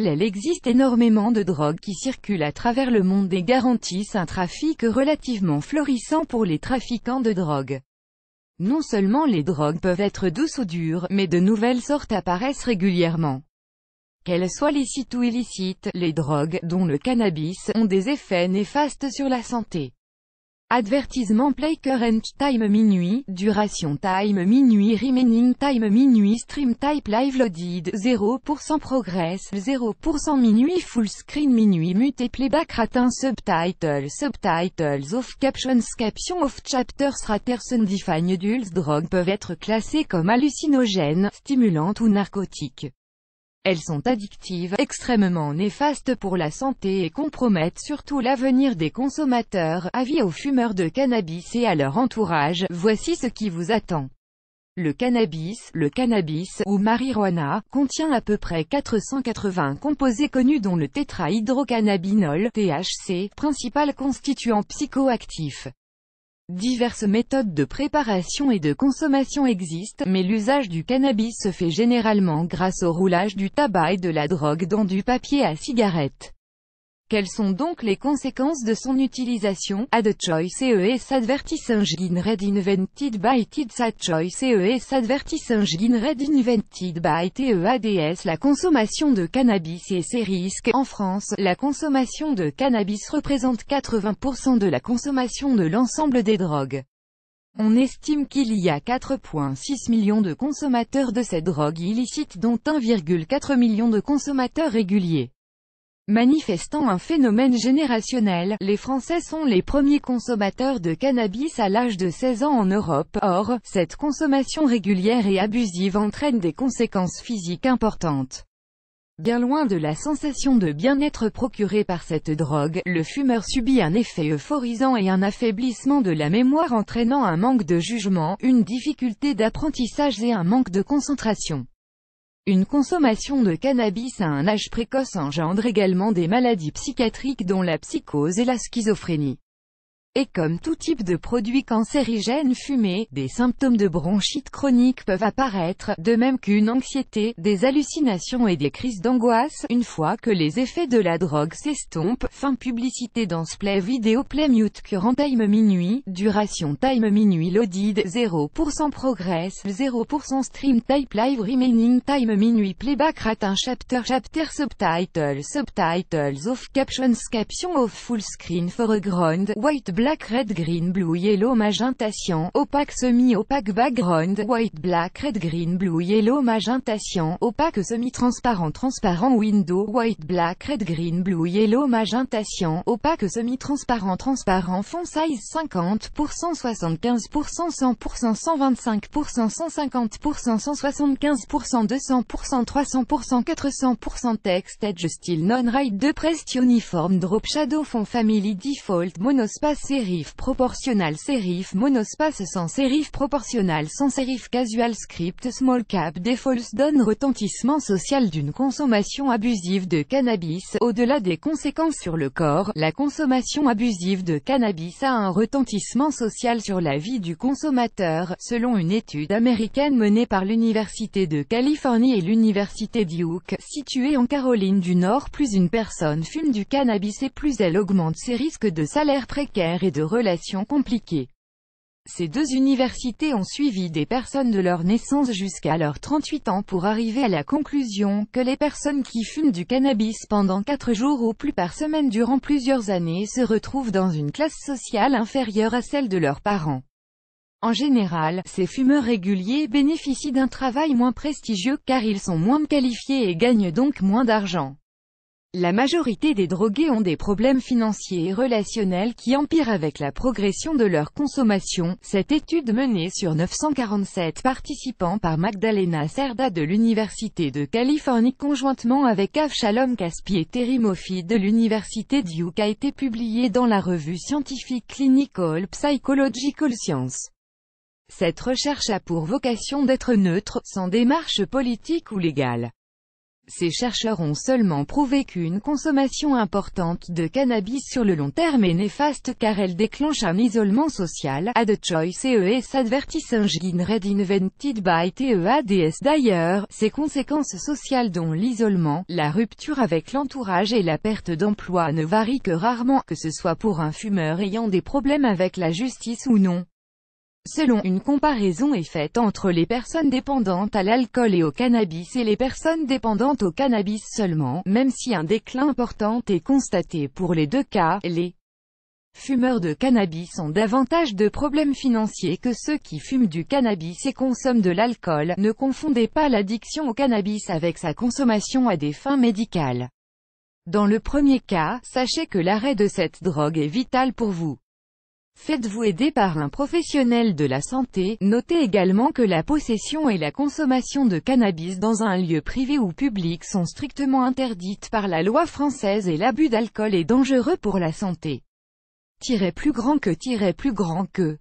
Il existe énormément de drogues qui circulent à travers le monde et garantissent un trafic relativement florissant pour les trafiquants de drogue. Non seulement les drogues peuvent être douces ou dures, mais de nouvelles sortes apparaissent régulièrement. Qu'elles soient licites ou illicites, les drogues, dont le cannabis, ont des effets néfastes sur la santé. Advertisement play current time minuit, duration time minuit remaining time minuit stream type live loaded, 0% progress, 0% minuit full screen minuit mute et playback ratin subtitles off captions off chapters raters undefined adults drogues peuvent être classées comme hallucinogènes, stimulantes ou narcotiques. Elles sont addictives, extrêmement néfastes pour la santé et compromettent surtout l'avenir des consommateurs. Avis aux fumeurs de cannabis et à leur entourage, voici ce qui vous attend. Le cannabis, ou marijuana, contient à peu près 480 composés connus dont le tétrahydrocannabinol, THC, principal constituant psychoactif. Diverses méthodes de préparation et de consommation existent, mais l'usage du cannabis se fait généralement grâce au roulage du tabac et de la drogue dans du papier à cigarette. Quelles sont donc les conséquences de son utilisation? Ad choice ES advertising red invented by TEDS choice ES advertising red invented by TEADS. La consommation de cannabis et ses risques. En France, la consommation de cannabis représente 80% de la consommation de l'ensemble des drogues. On estime qu'il y a 4,6 millions de consommateurs de cette drogue illicite dont 1,4 million de consommateurs réguliers. Manifestant un phénomène générationnel, les Français sont les premiers consommateurs de cannabis à l'âge de 16 ans en Europe. Or, cette consommation régulière et abusive entraîne des conséquences physiques importantes. Bien loin de la sensation de bien-être procurée par cette drogue, le fumeur subit un effet euphorisant et un affaiblissement de la mémoire entraînant un manque de jugement, une difficulté d'apprentissage et un manque de concentration. Une consommation de cannabis à un âge précoce engendre également des maladies psychiatriques dont la psychose et la schizophrénie. Et comme tout type de produit cancérigène fumé, des symptômes de bronchite chronique peuvent apparaître, de même qu'une anxiété, des hallucinations et des crises d'angoisse, une fois que les effets de la drogue s'estompent. Fin publicité dans play vidéo play mute current time minuit, duration time minuit loaded, 0% progress, 0% stream type live remaining time minuit playback ratin chapter subtitles off captions off full screen foreground, white black red green blue yellow magenta cyan, opaque semi-opaque background, white black red green blue yellow magenta cyan, opaque semi-transparent transparent window, white black red green blue yellow magenta cyan, opaque semi-transparent transparent font size 50%, 75%, 100%, 125%, 150%, 175%, 200%, 300%, 400% text edge style non-right de pressed uniform drop shadow font family default monospace serif proportional serif monospace sans serif proportional sans serif casual script small cap defaults donne retentissement social d'une consommation abusive de cannabis. Au-delà des conséquences sur le corps, la consommation abusive de cannabis a un retentissement social sur la vie du consommateur, selon une étude américaine menée par l'Université de Californie et l'Université Duke, située en Caroline du Nord. Plus une personne fume du cannabis et plus elle augmente ses risques de salaire précaire et de relations compliquées. Ces deux universités ont suivi des personnes de leur naissance jusqu'à leurs 38 ans pour arriver à la conclusion que les personnes qui fument du cannabis pendant 4 jours ou plus par semaine durant plusieurs années se retrouvent dans une classe sociale inférieure à celle de leurs parents. En général, ces fumeurs réguliers bénéficient d'un travail moins prestigieux car ils sont moins qualifiés et gagnent donc moins d'argent. La majorité des drogués ont des problèmes financiers et relationnels qui empirent avec la progression de leur consommation. Cette étude menée sur 947 participants par Magdalena Cerda de l'Université de Californie conjointement avec Avshalom Caspi et Terry Moffitt de l'Université Duke a été publiée dans la revue scientifique Clinical Psychological Science. Cette recherche a pour vocation d'être neutre, sans démarche politique ou légale. Ces chercheurs ont seulement prouvé qu'une consommation importante de cannabis sur le long terme est néfaste car elle déclenche un isolement social, a the choice ES advertising read invented by TEADS. D'ailleurs, ces conséquences sociales dont l'isolement, la rupture avec l'entourage et la perte d'emploi ne varient que rarement, que ce soit pour un fumeur ayant des problèmes avec la justice ou non. Selon une comparaison est faite entre les personnes dépendantes à l'alcool et au cannabis et les personnes dépendantes au cannabis seulement, même si un déclin important est constaté pour les deux cas, les fumeurs de cannabis ont davantage de problèmes financiers que ceux qui fument du cannabis et consomment de l'alcool. Ne confondez pas l'addiction au cannabis avec sa consommation à des fins médicales. Dans le premier cas, sachez que l'arrêt de cette drogue est vital pour vous. Faites-vous aider par un professionnel de la santé. Notez également que la possession et la consommation de cannabis dans un lieu privé ou public sont strictement interdites par la loi française et l'abus d'alcool est dangereux pour la santé. Plus grand que